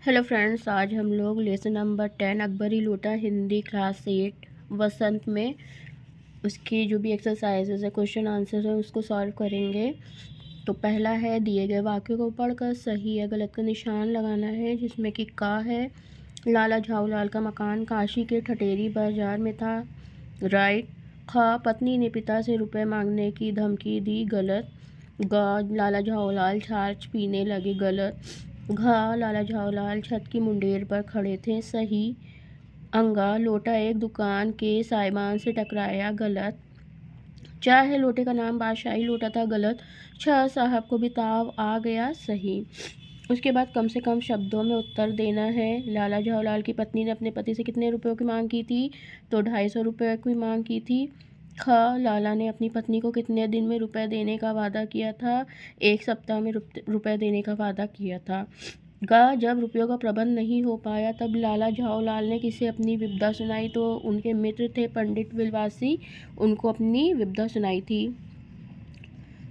Hello friends, आज हम लोग लेसन नंबर 10 अकबरी लोटा हिंदी क्लास 8 वसंत में उसकी जो भी एक्सरसाइजेज है, क्वेश्चन आंसर है, उसको सॉल्व करेंगे। तो पहला है, दिए गए वाक्यों को पढ़कर सही या गलत का निशान लगाना है, जिसमें कि का है लाला झाऊलाल का मकान काशी के ठठेरी बाजार में था, राइट। खा पत्नी ने पिता से रुपए मांगने की धमकी दी, गलत। गा लाला झाऊलाल छाछ पीने लगे, गलत। घा लाला झाऊलाल छत की मुंडेर पर खड़े थे, सही। अंगा लोटा एक दुकान के साइबान से टकराया, गलत। चा है लोटे का नाम बादशाही लोटा था, गलत। छह साहब को भी ताव आ गया, सही। उसके बाद कम से कम शब्दों में उत्तर देना है। लाला झाऊलाल की पत्नी ने अपने पति से कितने रुपयों की मांग की थी? तो 250 रुपये की मांग की थी। ख लाला ने अपनी पत्नी को कितने दिन में रुपए देने का वादा किया था? 1 सप्ताह में रुपए देने का वादा किया था। गा जब रुपयों का प्रबंध नहीं हो पाया तब लाला झाऊलाल ने किसे अपनी विपदा सुनाई? तो उनके मित्र थे पंडित बिलवासी, उनको अपनी विपदा सुनाई थी।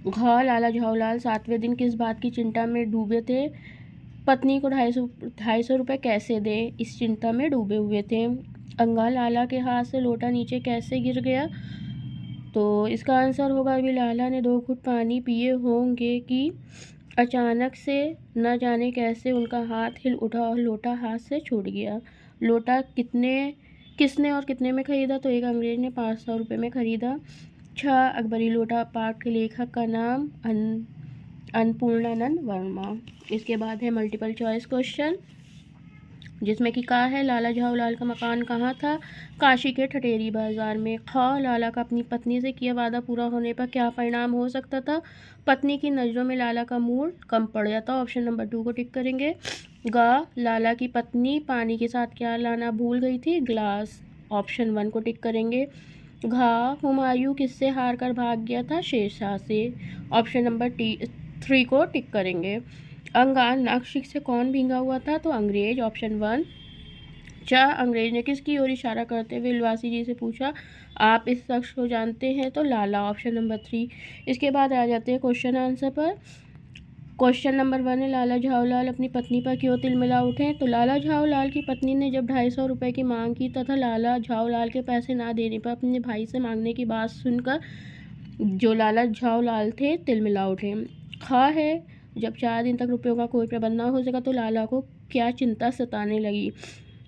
घ लाला झाऊलाल 7वें दिन किस बात की चिंता में डूबे थे? पत्नी को 250 रुपये कैसे दे, इस चिंता में डूबे हुए थे। अंगा लाला के हाथ से लोटा नीचे कैसे गिर गया? तो इसका आंसर होगा, अभी लाला ने 2 घूंट पानी पिए होंगे कि अचानक से न जाने कैसे उनका हाथ हिल उठा और लोटा हाथ से छूट गया। लोटा किसने और कितने में ख़रीदा? तो एक अंग्रेज ने 500 रुपये में ख़रीदा। अकबरी लोटा पाठ के लेखक का नाम अन्नपूर्णानंद वर्मा। इसके बाद है मल्टीपल चॉइस क्वेश्चन, जिसमें कि का है लाला झाऊलाल का मकान कहाँ था? काशी के ठठेरी बाजार में। ख लाला का अपनी पत्नी से किया वादा पूरा होने पर क्या परिणाम हो सकता था? पत्नी की नज़रों में लाला का मूड कम पड़ जाता। ऑप्शन नंबर 2 को टिक करेंगे। गा लाला की पत्नी पानी के साथ क्या लाना भूल गई थी? ग्लास। ऑप्शन 1 को टिक करेंगे। घा हुमायूं किससे हार कर भाग गया था? शेरशाह से। ऑप्शन नंबर 3 को टिक करेंगे। अंगा नक्श से कौन भींगा हुआ था? तो अंग्रेज। ऑप्शन 1। अंग्रेज ने किसकी ओर इशारा करते हुए बिलवासी जी से पूछा, आप इस शख्स को जानते हैं? तो लाला। Option number 3। इसके बाद आ जाते हैं क्वेश्चन आंसर पर। क्वेश्चन नंबर 1 है, लाला झाऊलाल अपनी पत्नी पर क्यों तिलमिला उठे? तो लाला झाऊलाल की पत्नी ने जब 250 रुपये की मांग की तथा लाला झाऊलाल के पैसे ना देने पर अपने भाई से मांगने की बात सुनकर जो लाला झाऊलाल थे तिलमिला उठे। खा है, जब 4 दिन तक रुपयों का कोई प्रबंध ना हो सका तो लाला को क्या चिंता सताने लगी?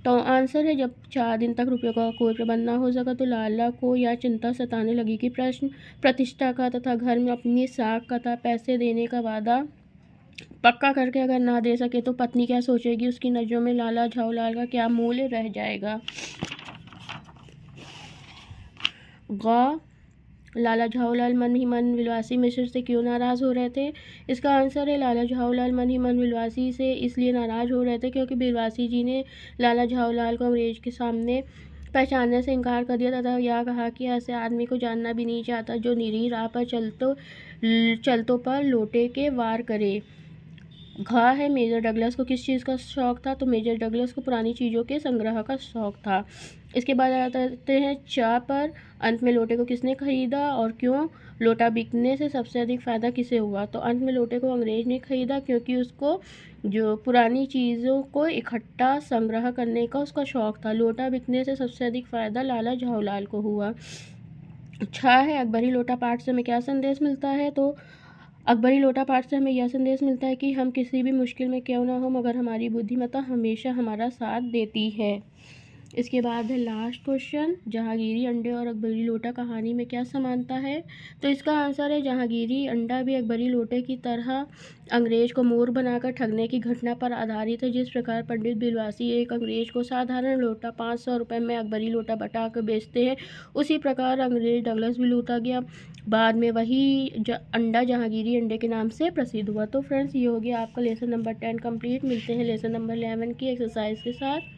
तो आंसर है, जब 4 दिन तक रुपयों का कोई प्रबंध ना हो सका तो लाला को यह चिंता सताने लगी कि प्रश्न प्रतिष्ठा का तथा घर में अपनी साख का था पैसे देने का वादा पक्का करके अगर ना दे सके तो पत्नी क्या सोचेगी? उसकी नज़रों में लाला झाऊलाल का क्या मूल्य रह जाएगा? ग लाला झाऊलाल मन ही मन बिलवासी मिश्र से क्यों नाराज़ हो रहे थे? इसका आंसर है, लाला झाऊलाल मन ही मन बिलवासी से इसलिए नाराज़ हो रहे थे क्योंकि बिलवासी जी ने लाला झाऊलाल को अंग्रेज के सामने पहचानने से इनकार कर दिया तथा यह कहा कि ऐसे आदमी को जानना भी नहीं चाहता जो निरीह राह पर चलतों पर लोटे के वार करे। घा है, मेजर डगलस को किस चीज़ का शौक़ था? तो मेजर डगलस को पुरानी चीज़ों के संग्रह का शौक़ था। इसके बाद आते हैं चा पर, अंत में लोटे को किसने खरीदा और क्यों? लोटा बिकने से सबसे अधिक फ़ायदा किसे हुआ? तो अंत में लोटे को अंग्रेज ने खरीदा क्योंकि उसको जो पुरानी चीज़ों को इकट्ठा संग्रह करने का उसका शौक़ था। लोटा बिकने से सबसे अधिक फ़ायदा लाला झाऊलाल को हुआ। है, अकबरी लोटा पाठ से हमें क्या संदेश मिलता है? तो अकबरी लोटा पाठ से हमें यह संदेश मिलता है कि हम किसी भी मुश्किल में क्यों ना हो मगर हमारी बुद्धिमत्ता हमेशा हमारा साथ देती है। इसके बाद है लास्ट क्वेश्चन, जहांगीरी अंडे और अकबरी लोटा कहानी में क्या समानता है? तो इसका आंसर है, जहांगीरी अंडा भी अकबरी लोटे की तरह अंग्रेज को मोर बनाकर ठगने की घटना पर आधारित है। जिस प्रकार पंडित बिलवासी एक अंग्रेज को साधारण लोटा 500 रुपये में अकबरी लोटा बटा कर बेचते हैं, उसी प्रकार अंग्रेज डगलस भी लूटा गया। बाद में वही अंडा जहांगीरी अंडे के नाम से प्रसिद्ध हुआ। तो फ्रेंड्स, ये हो गया आपका लेसन नंबर 10 कंप्लीट। मिलते हैं लेसन नंबर 11 की एक्सरसाइज के साथ।